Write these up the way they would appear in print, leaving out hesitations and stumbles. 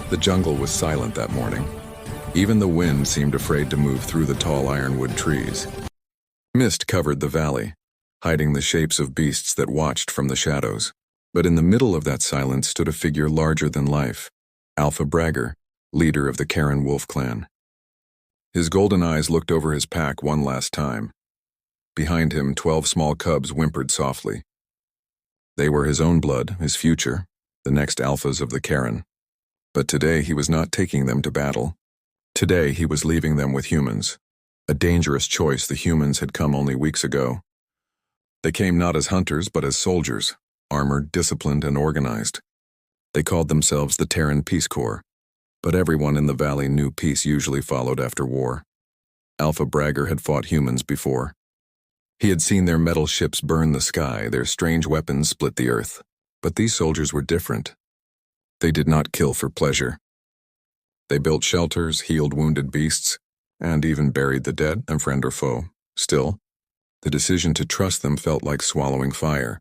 The jungle was silent that morning. Even the wind seemed afraid to move through the tall ironwood trees. Mist covered the valley, hiding the shapes of beasts that watched from the shadows. But in the middle of that silence stood a figure larger than life, Alpha Bragger, leader of the Karen wolf clan. His golden eyes looked over his pack one last time. Behind him, 12 small cubs whimpered softly. They were his own blood, his future, the next alphas of the Karen. But today he was not taking them to battle. Today he was leaving them with humans, a dangerous choice the humans had come only weeks ago. They came not as hunters but as soldiers, armored, disciplined, and organized. They called themselves the Terran Peace Corps, but everyone in the valley knew peace usually followed after war. Alpha Bragger had fought humans before. He had seen their metal ships burn the sky, their strange weapons split the earth. But these soldiers were different. They did not kill for pleasure. They built shelters, healed wounded beasts, and even buried the dead, a friend or foe. Still, the decision to trust them felt like swallowing fire.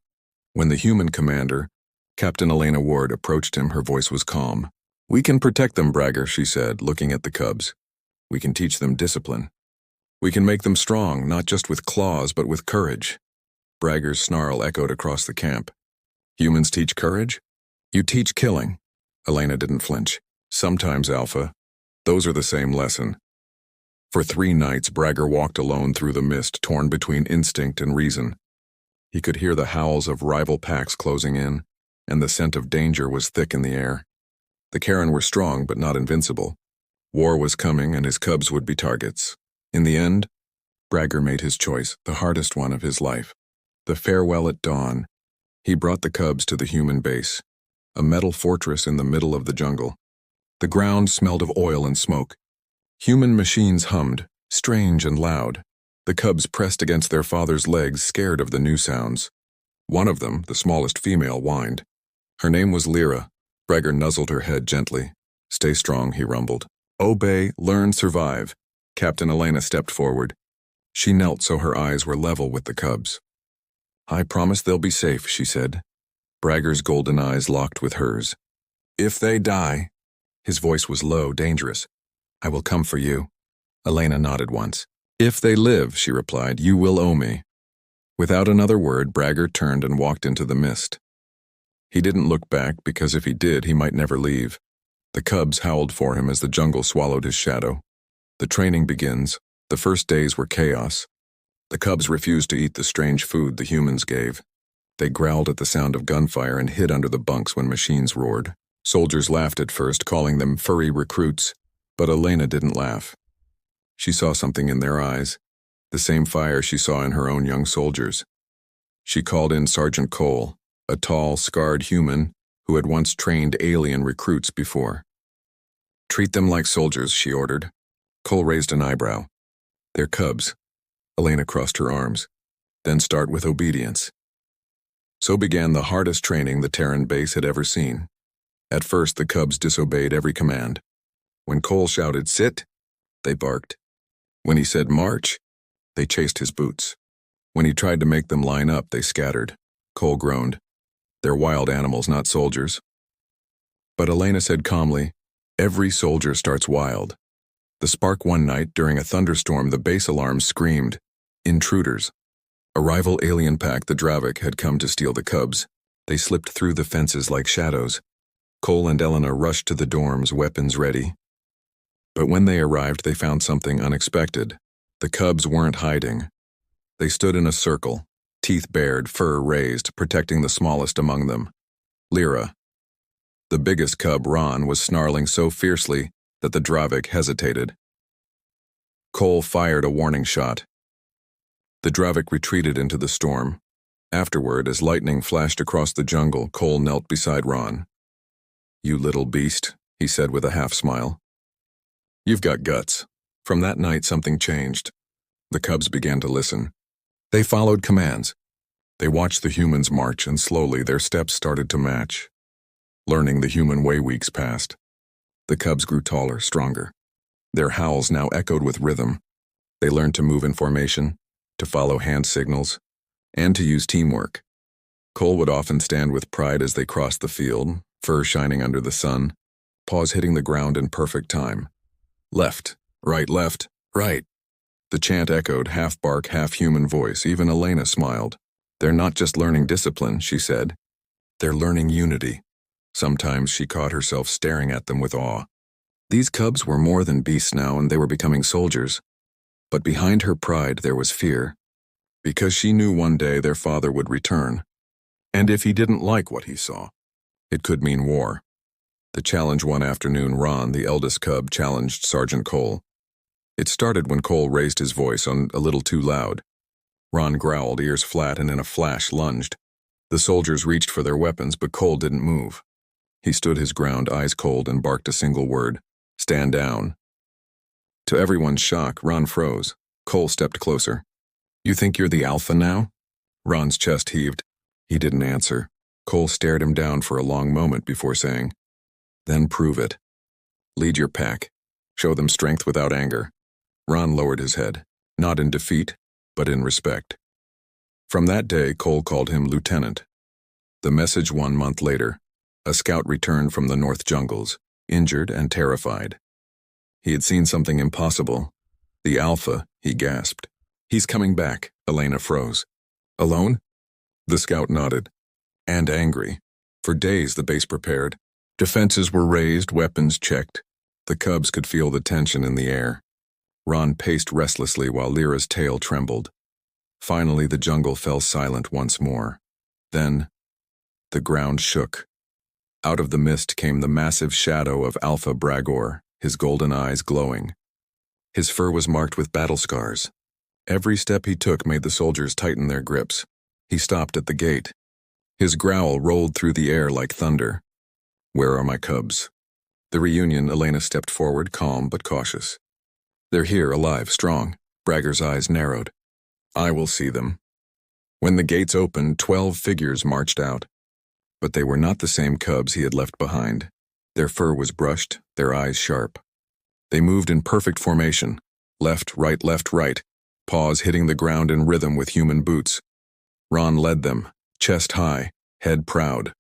When the human commander, Captain Elena Ward, approached him, her voice was calm. "We can protect them, Bragger," she said, looking at the cubs. "We can teach them discipline. We can make them strong, not just with claws, but with courage." Bragger's snarl echoed across the camp. "Humans teach courage? You teach killing." Elena didn't flinch. "Sometimes, Alpha. Those are the same lesson." For 3 nights, Bragger walked alone through the mist, torn between instinct and reason. He could hear the howls of rival packs closing in, and the scent of danger was thick in the air. The Karen were strong but not invincible. War was coming and his cubs would be targets. In the end, Bragger made his choice, the hardest one of his life. The farewell at dawn. He brought the cubs to the human base, a metal fortress in the middle of the jungle. The ground smelled of oil and smoke. Human machines hummed, strange and loud. The cubs pressed against their father's legs, scared of the new sounds. One of them, the smallest female, whined. Her name was Lyra. Bragger nuzzled her head gently. "Stay strong," he rumbled. "Obey, learn, survive." Captain Elena stepped forward. She knelt so her eyes were level with the cubs. "I promise they'll be safe," she said. Bragger's golden eyes locked with hers. "If they die," his voice was low, dangerous, "I will come for you." Elena nodded once. "If they live," she replied, "you will owe me." Without another word, Bragger turned and walked into the mist. He didn't look back because if he did, he might never leave. The cubs howled for him as the jungle swallowed his shadow. The training begins. The first days were chaos. The cubs refused to eat the strange food the humans gave. They growled at the sound of gunfire and hid under the bunks when machines roared. Soldiers laughed at first, calling them furry recruits, but Elena didn't laugh. She saw something in their eyes, the same fire she saw in her own young soldiers. She called in Sergeant Cole, a tall, scarred human who had once trained alien recruits before. "Treat them like soldiers," she ordered. Cole raised an eyebrow. "They're cubs." Elena crossed her arms. "Then start with obedience." So began the hardest training the Terran base had ever seen. At first, the cubs disobeyed every command. When Cole shouted, "Sit," they barked. When he said, "March," they chased his boots. When he tried to make them line up, they scattered. Cole groaned. "They're wild animals, not soldiers." But Elena said calmly, "Every soldier starts wild." The spark one night, during a thunderstorm, the base alarm screamed, "Intruders." A rival alien pack, the Dravik, had come to steal the cubs. They slipped through the fences like shadows. Cole and Elena rushed to the dorms, weapons ready. But when they arrived, they found something unexpected. The cubs weren't hiding. They stood in a circle, teeth bared, fur raised, protecting the smallest among them, Lyra. The biggest cub, Ron, was snarling so fiercely that the Dravik hesitated. Cole fired a warning shot. The Dravik retreated into the storm. Afterward, as lightning flashed across the jungle, Cole knelt beside Ron. "You little beast," he said with a half-smile. "You've got guts." From that night, something changed. The cubs began to listen. They followed commands. They watched the humans march, and slowly their steps started to match. Learning the human way, weeks passed. The cubs grew taller, stronger. Their howls now echoed with rhythm. They learned to move in formation, to follow hand signals, and to use teamwork. Cole would often stand with pride as they crossed the field, fur shining under the sun. paws hitting the ground in perfect time. Left, right, right. The chant echoed, half bark, half human voice. Even Elena smiled. They're not just learning discipline, she said. They're learning unity. Sometimes she caught herself staring at them with awe. These cubs were more than beasts now, and they were becoming soldiers. But behind her pride there was fear, because she knew one day their father would return. And if he didn't like what he saw, it could mean war. The challenge one afternoon, Ron, the eldest cub, challenged Sergeant Cole. It started when Cole raised his voice a little too loud. Ron growled, ears flat, and in a flash lunged. The soldiers reached for their weapons, but Cole didn't move. He stood his ground, eyes cold, and barked a single word: "Stand down." To everyone's shock, Ron froze. Cole stepped closer. "You think you're the alpha now?" Ron's chest heaved. He didn't answer. Cole stared him down for a long moment before saying, "Then prove it. Lead your pack. Show them strength without anger." Ron lowered his head, not in defeat, but in respect. From that day, Cole called him Lieutenant. The message 1 month later. A scout returned from the North Jungles, injured and terrified. He had seen something impossible. "The Alpha," he gasped. "He's coming back." Elena froze. "Alone?" The scout nodded. "And angry." For days the base prepared. Defenses were raised, weapons checked. The cubs could feel the tension in the air. Ron paced restlessly while Lyra's tail trembled. Finally, the jungle fell silent once more. Then, the ground shook. Out of the mist came the massive shadow of Alpha Bragor, his golden eyes glowing. His fur was marked with battle scars. Every step he took made the soldiers tighten their grips. He stopped at the gate. His growl rolled through the air like thunder. "Where are my cubs?" The reunion, Elena stepped forward, calm but cautious. "They're here, alive, strong." Bragger's eyes narrowed. "I will see them." When the gates opened, 12 figures marched out. But they were not the same cubs he had left behind. Their fur was brushed, their eyes sharp. They moved in perfect formation, left, right, paws hitting the ground in rhythm with human boots. Ron led them, chest high, head proud.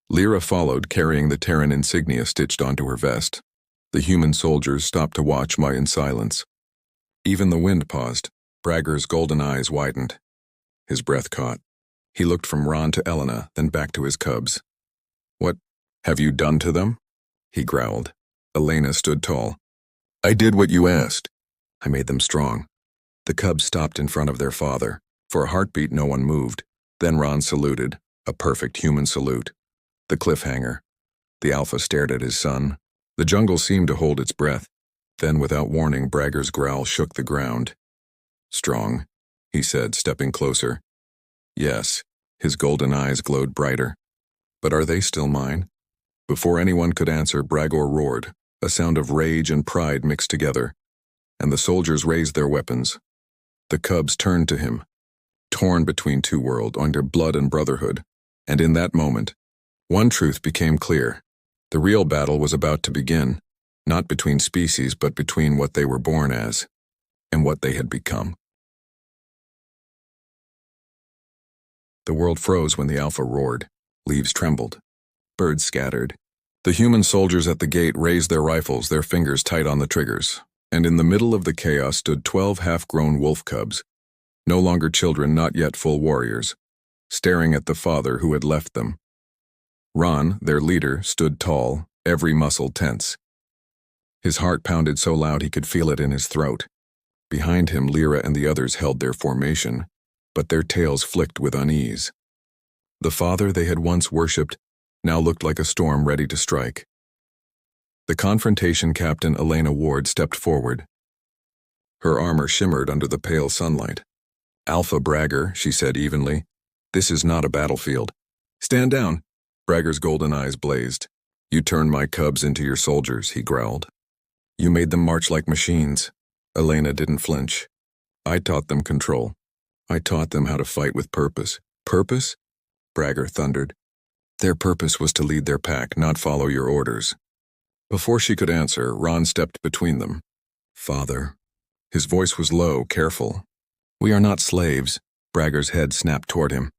Lyra followed, carrying the Terran insignia stitched onto her vest. The human soldiers stopped to watch in silence. Even the wind paused. Bragger's golden eyes widened. His breath caught. He looked from Ron to Elena, then back to his cubs. "What have you done to them?" he growled. Elena stood tall. "I did what you asked. I made them strong." The cubs stopped in front of their father. For a heartbeat, no one moved. Then Ron saluted, a perfect human salute. The cliffhanger. The Alpha stared at his son. The jungle seemed to hold its breath. Then, without warning, Bragger's growl shook the ground. "Strong," he said, stepping closer. "Yes." His golden eyes glowed brighter. "But are they still mine?" Before anyone could answer, Bragor roared, a sound of rage and pride mixed together, and the soldiers raised their weapons. The cubs turned to him, torn between two worlds, under blood and brotherhood, and in that moment, one truth became clear. The real battle was about to begin, not between species, but between what they were born as and what they had become. The world froze when the Alpha roared. Leaves trembled. Birds scattered. The human soldiers at the gate raised their rifles, their fingers tight on the triggers, and in the middle of the chaos stood 12 half-grown wolf cubs, no longer children, not yet full warriors, staring at the father who had left them. Ron, their leader, stood tall, every muscle tense. His heart pounded so loud he could feel it in his throat. Behind him, Lyra and the others held their formation, but their tails flicked with unease. The father they had once worshipped now looked like a storm ready to strike. The confrontation captain, Elena Ward, stepped forward. Her armor shimmered under the pale sunlight. "Alpha Bragger," she said evenly, "this is not a battlefield." "Stand down." Bragger's golden eyes blazed. "You turned my cubs into your soldiers," he growled. "You made them march like machines." Elena didn't flinch. "I taught them control. I taught them how to fight with purpose." "Purpose?" Bragger thundered. "Their purpose was to lead their pack, not follow your orders." Before she could answer, Ron stepped between them. "Father." His voice was low, careful. "We are not slaves." Bragger's head snapped toward him.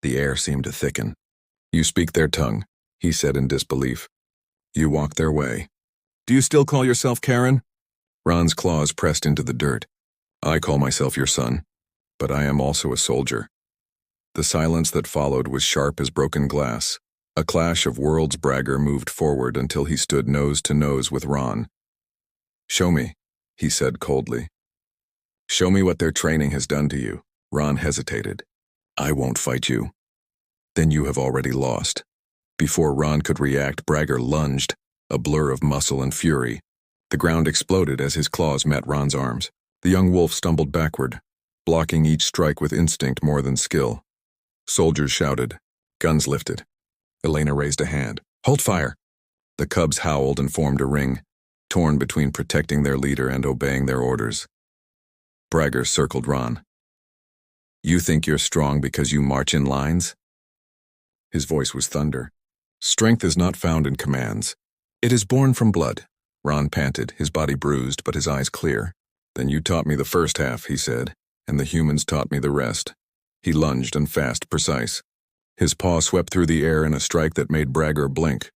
The air seemed to thicken. "You speak their tongue," he said in disbelief. You walked their way. Do you still call yourself Karen? Ron's claws pressed into the dirt. I call myself your son, but I am also a soldier. The silence that followed was sharp as broken glass. A clash of worlds. Bragger moved forward until he stood nose to nose with Ron. Show me, he said coldly. Show me what their training has done to you. Ron hesitated. I won't fight you. Then you have already lost. Before Ron could react, Bragger lunged, a blur of muscle and fury. The ground exploded as his claws met Ron's arms. The young wolf stumbled backward, blocking each strike with instinct more than skill. Soldiers shouted, guns lifted. Elena raised a hand. Hold fire! The cubs howled and formed a ring, torn between protecting their leader and obeying their orders. Bragger circled Ron. You think you're strong because you march in lines? His voice was thunder. Strength is not found in commands. It is born from blood. Ron panted, his body bruised but his eyes clear. Then you taught me the first half, he said, and the humans taught me the rest. He lunged and fast, precise. His paw swept through the air in a strike that made Bragger blink.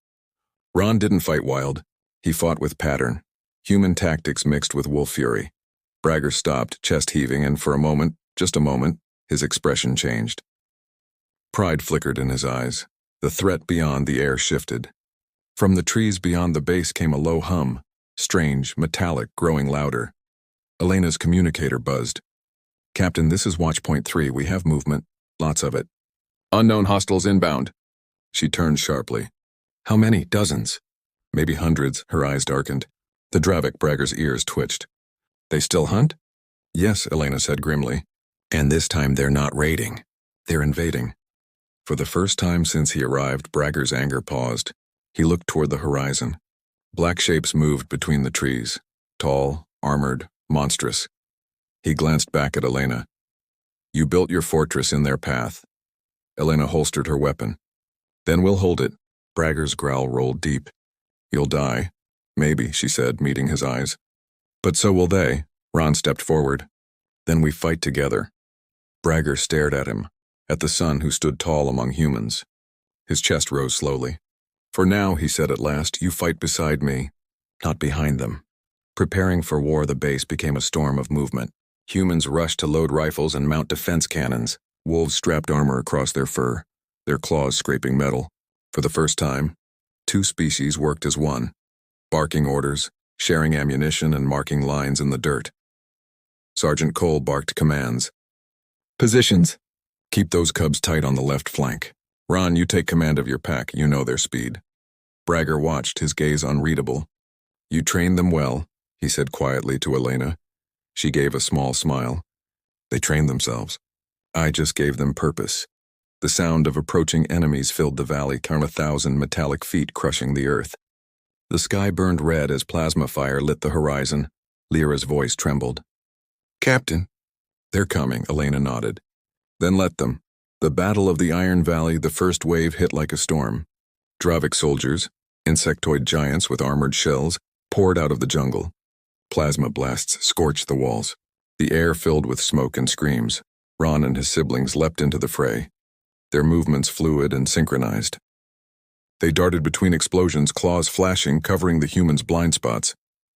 Ron didn't fight wild. He fought with pattern. Human tactics mixed with wolf fury. Bragger stopped, chest heaving, and for a moment, just a moment, his expression changed. Pride flickered in his eyes. The threat beyond the air shifted. From the trees beyond the base came a low hum, strange, metallic, growing louder. Elena's communicator buzzed. Captain, this is Watchpoint 3. We have movement. Lots of it. Unknown hostiles inbound. She turned sharply. How many? Dozens. Maybe hundreds. Her eyes darkened. The Dravik. Bragger's ears twitched. They still hunt? Yes, Elena said grimly. And this time they're not raiding. They're invading. For the first time since he arrived, Bragger's anger paused. He looked toward the horizon. Black shapes moved between the trees. Tall, armored, monstrous. He glanced back at Elena. You built your fortress in their path. Elena holstered her weapon. Then we'll hold it. Bragger's growl rolled deep. You'll die. Maybe, she said, meeting his eyes. But so will they. Ron stepped forward. Then we fight together. Bragger stared at him, at the sun who stood tall among humans. His chest rose slowly. For now, he said at last, you fight beside me, not behind them. Preparing for war, the base became a storm of movement. Humans rushed to load rifles and mount defense cannons. Wolves strapped armor across their fur, their claws scraping metal. For the first time, two species worked as one, barking orders, sharing ammunition, and marking lines in the dirt. Sergeant Cole barked commands. Positions. Keep those cubs tight on the left flank. Ron, you take command of your pack. You know their speed. Bragger watched, his gaze unreadable. You trained them well, he said quietly to Elena. She gave a small smile. They trained themselves. I just gave them purpose. The sound of approaching enemies filled the valley, 1,000 metallic feet crushing the earth. The sky burned red as plasma fire lit the horizon. Lyra's voice trembled. Captain. They're coming, Elena nodded. Then let them. The Battle of the Iron Valley, the first wave hit like a storm. Dravik soldiers, insectoid giants with armored shells, poured out of the jungle. Plasma blasts scorched the walls. The air filled with smoke and screams. Ron and his siblings leapt into the fray, their movements fluid and synchronized. They darted between explosions, claws flashing, covering the humans' blind spots.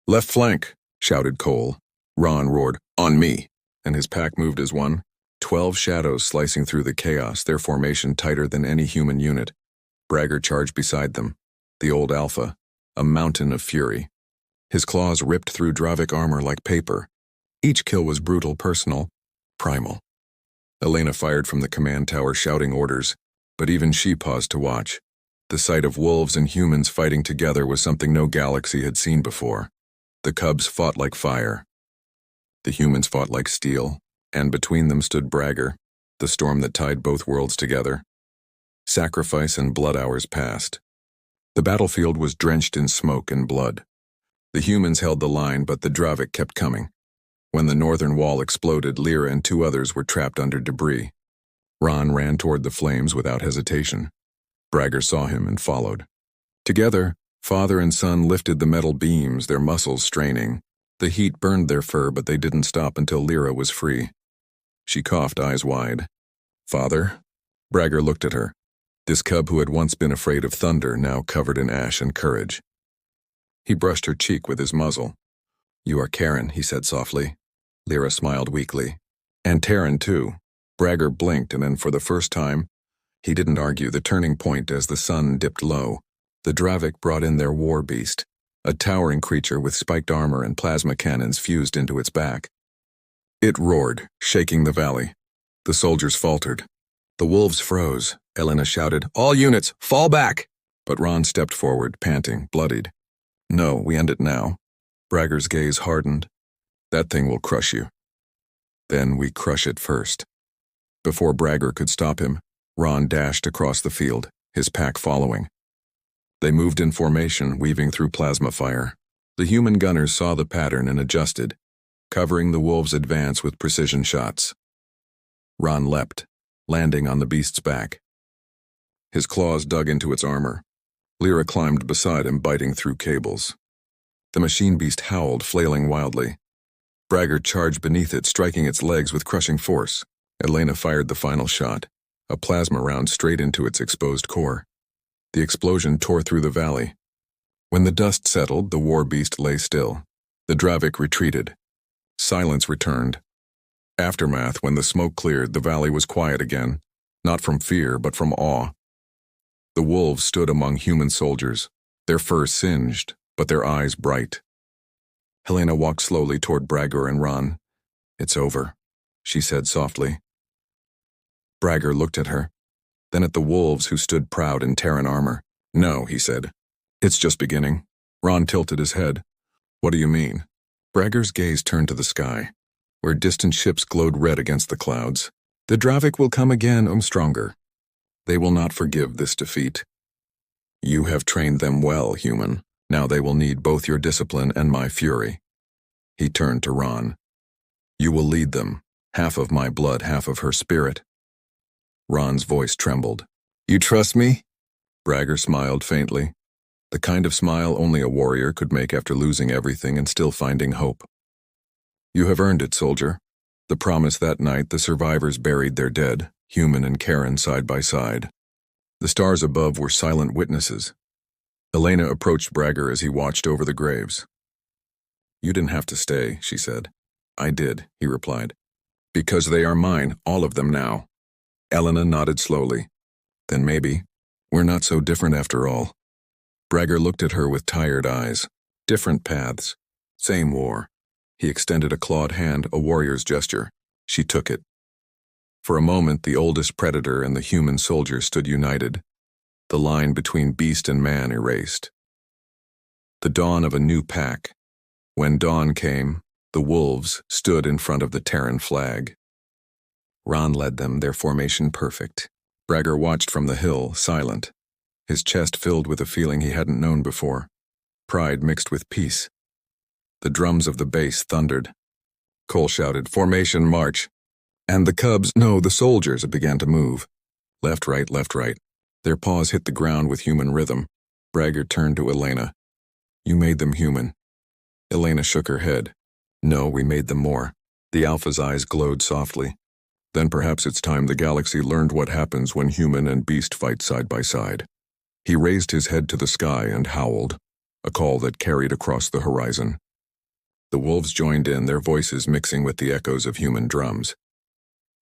Left flank, shouted Cole. Ron roared, on me, and his pack moved as one. 12 shadows slicing through the chaos, their formation tighter than any human unit. Bragger charged beside them, the old alpha, a mountain of fury. His claws ripped through Dravik armor like paper. Each kill was brutal, personal, primal. Elena fired from the command tower, shouting orders, but even she paused to watch. The sight of wolves and humans fighting together was something no galaxy had seen before. The cubs fought like fire. The humans fought like steel, and between them stood Bragger, the storm that tied both worlds together. Sacrifice and blood hours passed. The battlefield was drenched in smoke and blood. The humans held the line, but the Dravik kept coming. When the northern wall exploded, Lyra and two others were trapped under debris. Ron ran toward the flames without hesitation. Bragger saw him and followed. Together, father and son lifted the metal beams, their muscles straining. The heat burned their fur, but they didn't stop until Lyra was free. She coughed, eyes wide. Father? Bragger looked at her. This cub who had once been afraid of thunder, now covered in ash and courage. He brushed her cheek with his muzzle. "You are Karen," he said softly. Lyra smiled weakly. "And Terran, too." Bragger blinked, and then for the first time, he didn't argue the turning point as the sun dipped low. The Dravik brought in their war beast, a towering creature with spiked armor and plasma cannons fused into its back. It roared, shaking the valley. The soldiers faltered. The wolves froze. Elena shouted, "All units, fall back!" But Ron stepped forward, panting, bloodied. "No, we end it now." Bragger's gaze hardened. "That thing will crush you. Then we crush it first." Before Bragger could stop him, Ron dashed across the field, his pack following. They moved in formation, weaving through plasma fire. The human gunners saw the pattern and adjusted, covering the wolves' advance with precision shots. Ron leapt, landing on the beast's back. His claws dug into its armor. Lyra climbed beside him, biting through cables. The machine beast howled, flailing wildly. Bragger charged beneath it, striking its legs with crushing force. Elena fired the final shot, a plasma round straight into its exposed core. The explosion tore through the valley. When the dust settled, the war beast lay still. The Dravik retreated. Silence returned. Aftermath, when the smoke cleared, the valley was quiet again, not from fear, but from awe. The wolves stood among human soldiers, their fur singed, but their eyes bright. Helena walked slowly toward Bragger and Ron. "It's over," she said softly. Bragger looked at her, then at the wolves who stood proud in Terran armor. "No," he said. "It's just beginning." Ron tilted his head. "What do you mean?" Bragger's gaze turned to the sky, where distant ships glowed red against the clouds. "The Dravik will come again, stronger. They will not forgive this defeat. You have trained them well, human. Now they will need both your discipline and my fury." He turned to Ron. "You will lead them, half of my blood, half of her spirit." Ron's voice trembled. "You trust me?" Bragger smiled faintly, the kind of smile only a warrior could make after losing everything and still finding hope. "You have earned it, soldier." The promise that night the survivors buried their dead, human and Karen side by side. The stars above were silent witnesses. Elena approached Bragger as he watched over the graves. "You didn't have to stay," she said. "I did," he replied. "Because they are mine, all of them now." Elena nodded slowly. "Then maybe we're not so different after all." Bragger looked at her with tired eyes. Different paths. Same war. He extended a clawed hand, a warrior's gesture. She took it. For a moment, the oldest predator and the human soldier stood united, the line between beast and man erased. The dawn of a new pack. When dawn came, the wolves stood in front of the Terran flag. Ron led them, their formation perfect. Bragger watched from the hill, silent, his chest filled with a feeling he hadn't known before, pride mixed with peace. The drums of the bass thundered. Cole shouted, "Formation, march!" And the cubs, no, the soldiers, began to move. Left, right, left, right. Their paws hit the ground with human rhythm. Bragger turned to Elena. "You made them human." Elena shook her head. "No, we made them more." The Alpha's eyes glowed softly. "Then perhaps it's time the galaxy learned what happens when human and beast fight side by side." He raised his head to the sky and howled, a call that carried across the horizon. The wolves joined in, their voices mixing with the echoes of human drums.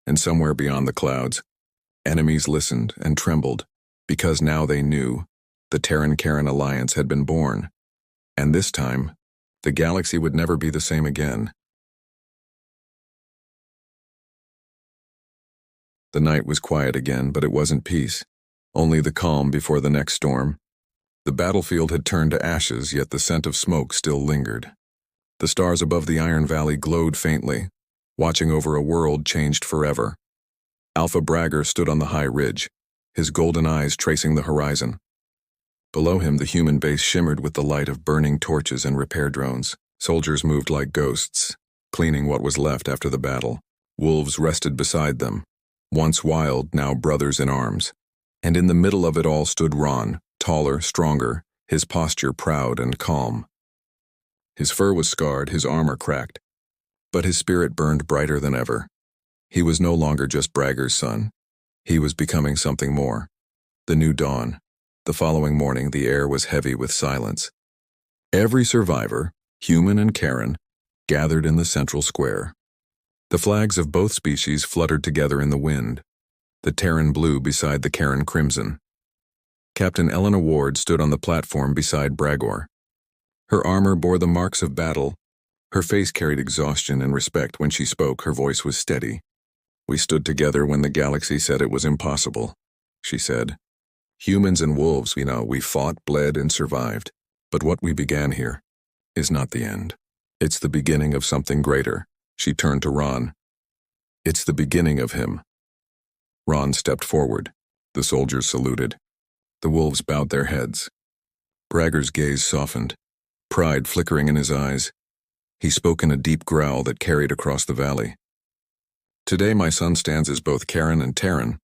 And somewhere beyond the clouds, enemies listened and trembled, because now they knew the Terran-Karen alliance had been born, and this time, the galaxy would never be the same again. The night was quiet again, but it wasn't peace, only the calm before the next storm. The battlefield had turned to ashes, yet the scent of smoke still lingered. The stars above the Iron Valley glowed faintly, watching over a world changed forever. Alpha Bragger stood on the high ridge, his golden eyes tracing the horizon. Below him, the human base shimmered with the light of burning torches and repair drones. Soldiers moved like ghosts, cleaning what was left after the battle. Wolves rested beside them, once wild, now brothers in arms. And in the middle of it all stood Ron, taller, stronger, his posture proud and calm. His fur was scarred, his armor cracked, but his spirit burned brighter than ever. He was no longer just Bragger's son. He was becoming something more. The new dawn. The following morning, the air was heavy with silence. Every survivor, human and Karen, gathered in the central square. The flags of both species fluttered together in the wind, the Terran blue beside the Karen crimson. Captain Elena Ward stood on the platform beside Bragor. Her armor bore the marks of battle. Her face carried exhaustion and respect. When she spoke, her voice was steady. "We stood together when the galaxy said it was impossible," she said. "Humans and wolves, we fought, bled, and survived. But what we began here is not the end. It's the beginning of something greater." She turned to Ron. "It's the beginning of him." Ron stepped forward. The soldiers saluted. The wolves bowed their heads. Bragger's gaze softened, pride flickering in his eyes. He spoke in a deep growl that carried across the valley. "Today my son stands as both Karen and Terran,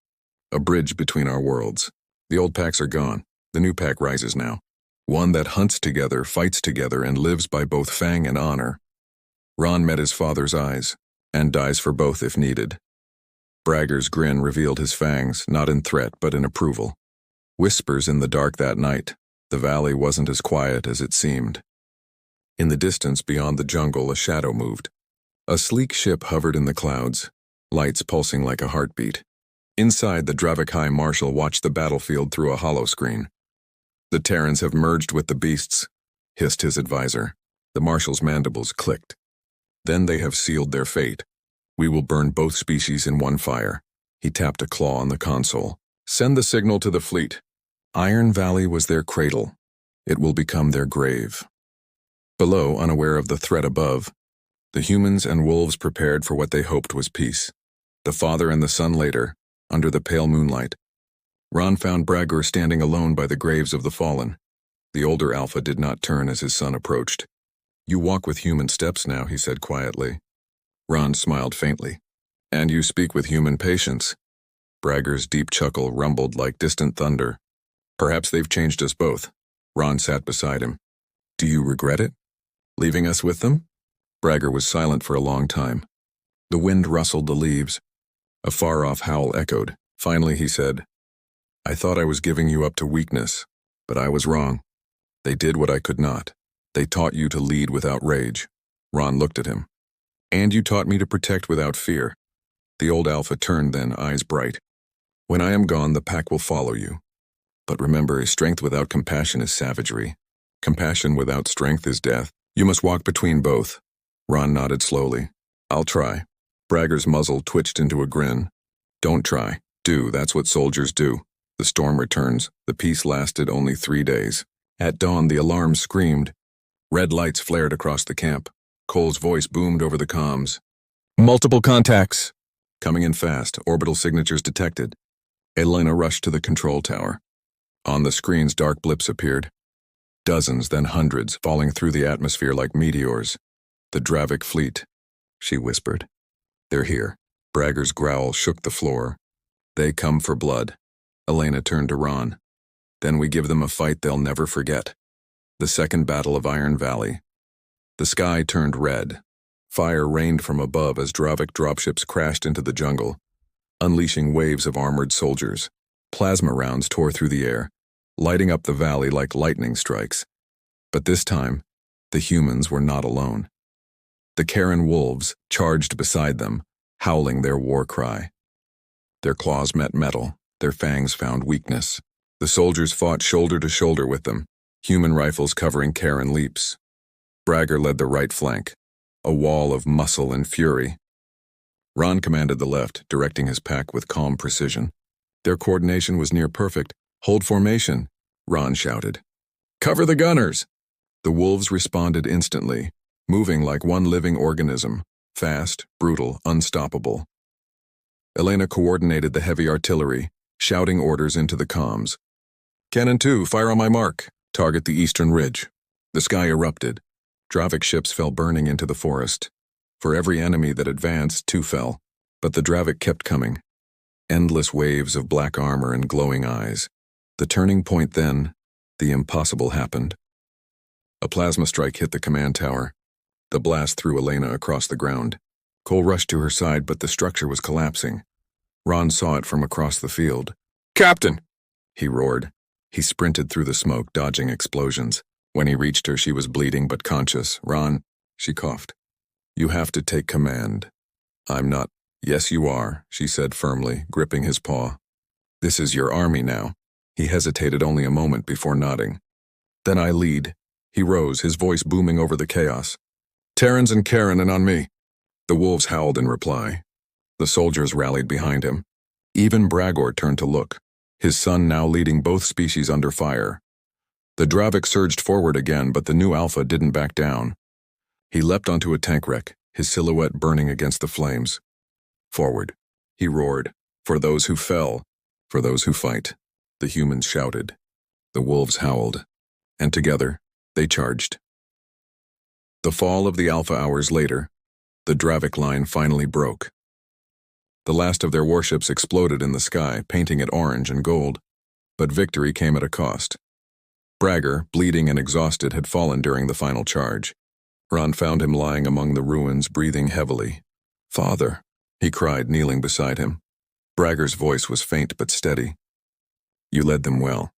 a bridge between our worlds. The old packs are gone. The new pack rises now. One that hunts together, fights together, and lives by both fang and honor." Ron met his father's eyes, and dies for both if needed. Bragger's grin revealed his fangs, not in threat but in approval. Whispers in the dark that night. The valley wasn't as quiet as it seemed. In the distance beyond the jungle, a shadow moved. A sleek ship hovered in the clouds, lights pulsing like a heartbeat. Inside, the Dravik High Marshal watched the battlefield through a hollow screen. "The Terrans have merged with the beasts," hissed his advisor. The Marshal's mandibles clicked. "Then they have sealed their fate. We will burn both species in one fire." He tapped a claw on the console. "Send the signal to the fleet. Iron Valley was their cradle. It will become their grave." Below, unaware of the threat above, the humans and wolves prepared for what they hoped was peace. The father and the son later, under the pale moonlight. Ron found Bragger standing alone by the graves of the fallen. The older Alpha did not turn as his son approached. "You walk with human steps now," he said quietly. Ron smiled faintly. "And you speak with human patience." Bragger's deep chuckle rumbled like distant thunder. "Perhaps they've changed us both." Ron sat beside him. "Do you regret it? Leaving us with them?" Bragger was silent for a long time. The wind rustled the leaves. A far-off howl echoed. Finally he said, "I thought I was giving you up to weakness, but I was wrong. They did what I could not. They taught you to lead without rage." Ron looked at him. "And you taught me to protect without fear." The old Alpha turned then, eyes bright. "When I am gone, the pack will follow you. But remember, strength without compassion is savagery. Compassion without strength is death. You must walk between both." Ron nodded slowly. "I'll try." Bragger's muzzle twitched into a grin. "Don't try. Do. That's what soldiers do." The storm returns. The peace lasted only 3 days. At dawn, the alarm screamed. Red lights flared across the camp. Cole's voice boomed over the comms. "Multiple contacts." "Coming in fast. Orbital signatures detected." Elena rushed to the control tower. On the screens, dark blips appeared. Dozens, then hundreds, falling through the atmosphere like meteors. "The Dravik fleet," she whispered. "They're here." Bragger's growl shook the floor. "They come for blood." Elena turned to Ron. "Then we give them a fight they'll never forget." The second battle of Iron Valley. The sky turned red. Fire rained from above as Dravik dropships crashed into the jungle, unleashing waves of armored soldiers. Plasma rounds tore through the air, lighting up the valley like lightning strikes. But this time, the humans were not alone. The Karen wolves charged beside them, howling their war cry. Their claws met metal, their fangs found weakness. The soldiers fought shoulder to shoulder with them, human rifles covering Karen leaps. Bragger led the right flank, a wall of muscle and fury. Ron commanded the left, directing his pack with calm precision. Their coordination was near perfect. "Hold formation," Ron shouted. "Cover the gunners!" The wolves responded instantly, moving like one living organism, fast, brutal, unstoppable. Elena coordinated the heavy artillery, shouting orders into the comms. "Cannon 2, fire on my mark. Target the eastern ridge." The sky erupted. Dravik ships fell burning into the forest. For every enemy that advanced, 2 fell. But the Dravik kept coming. Endless waves of black armor and glowing eyes. The turning point then, the impossible happened. A plasma strike hit the command tower. The blast threw Elena across the ground. Cole rushed to her side, but the structure was collapsing. Ron saw it from across the field. "Captain!" he roared. He sprinted through the smoke, dodging explosions. When he reached her, she was bleeding but conscious. "Ron," she coughed. "You have to take command." "I'm not." "Yes, you are," she said firmly, gripping his paw. "This is your army now." He hesitated only a moment before nodding. "Then I lead." He rose, his voice booming over the chaos. "Terrans and Karen, and on me." The wolves howled in reply. The soldiers rallied behind him. Even Bragor turned to look, his son now leading both species under fire. The Dravik surged forward again, but the new Alpha didn't back down. He leapt onto a tank wreck, his silhouette burning against the flames. "Forward," he roared. "For those who fell, for those who fight." The humans shouted. The wolves howled. And together, they charged. The fall of the Alpha hours later, the Dravik line finally broke. The last of their warships exploded in the sky, painting it orange and gold. But victory came at a cost. Bragor, bleeding and exhausted, had fallen during the final charge. Ron found him lying among the ruins, breathing heavily. "Father," he cried, kneeling beside him. Bragor's voice was faint but steady. "You led them well.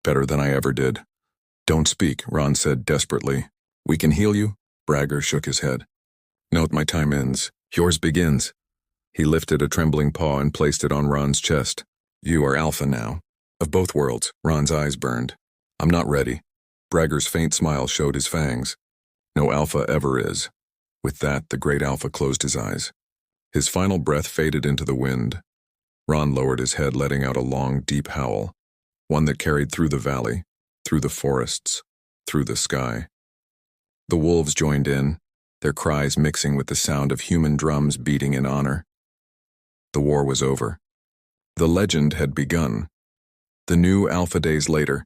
Better than I ever did." "Don't speak," Ron said desperately. "We can heal you?" Bragor shook his head. "No, my time ends. Yours begins." He lifted a trembling paw and placed it on Ron's chest. "You are Alpha now. Of both worlds." Ron's eyes burned. "I'm not ready." Bragor's faint smile showed his fangs. "No Alpha ever is." With that, the great Alpha closed his eyes. His final breath faded into the wind. Ron lowered his head, letting out a long, deep howl, one that carried through the valley, through the forests, through the sky. The wolves joined in, their cries mixing with the sound of human drums beating in honor. The war was over. The legend had begun. The new Alpha days later,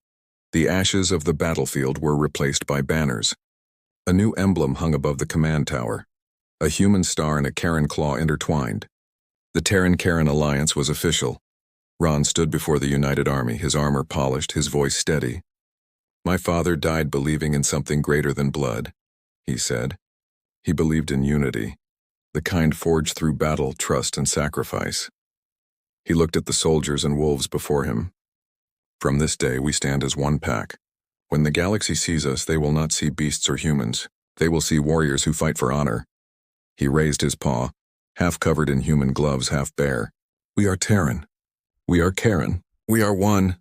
the ashes of the battlefield were replaced by banners. A new emblem hung above the command tower, a human star and a Karen claw intertwined. The Terran-Karen alliance was official. Ron stood before the united army, his armor polished, his voice steady. "My father died believing in something greater than blood," he said. He believed in unity, the kind forged through battle, trust, and sacrifice. He looked at the soldiers and wolves before him. "From this day we stand as one pack. When the galaxy sees us, they will not see beasts or humans. They will see warriors who fight for honor." He raised his paw, half covered in human gloves, half bare. "We are Terran. We are Karen. We are one."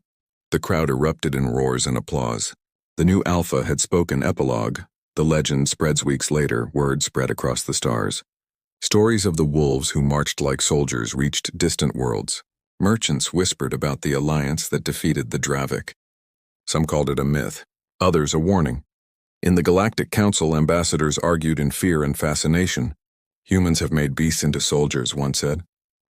The crowd erupted in roars and applause. The new Alpha had spoken epilogue. The legend spreads weeks later, word spread across the stars. Stories of the wolves who marched like soldiers reached distant worlds. Merchants whispered about the alliance that defeated the Dravik. Some called it a myth, others a warning. In the Galactic Council, ambassadors argued in fear and fascination. "Humans have made beasts into soldiers," one said.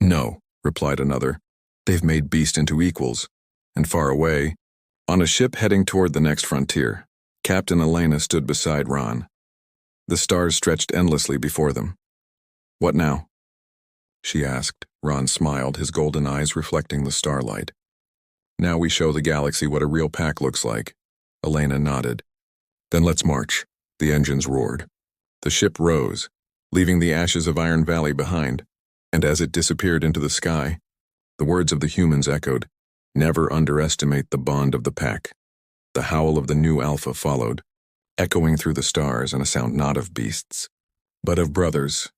"No," replied another. "They've made beasts into equals." And far away, on a ship heading toward the next frontier, Captain Elena stood beside Ron. The stars stretched endlessly before them. "What now?" she asked. Ron smiled, his golden eyes reflecting the starlight. "Now we show the galaxy what a real pack looks like." Elena nodded. "Then let's march." The engines roared. The ship rose, leaving the ashes of Iron Valley behind, and as it disappeared into the sky, the words of the humans echoed, "Never underestimate the bond of the pack." The howl of the new Alpha followed, echoing through the stars, and a sound not of beasts, but of brothers,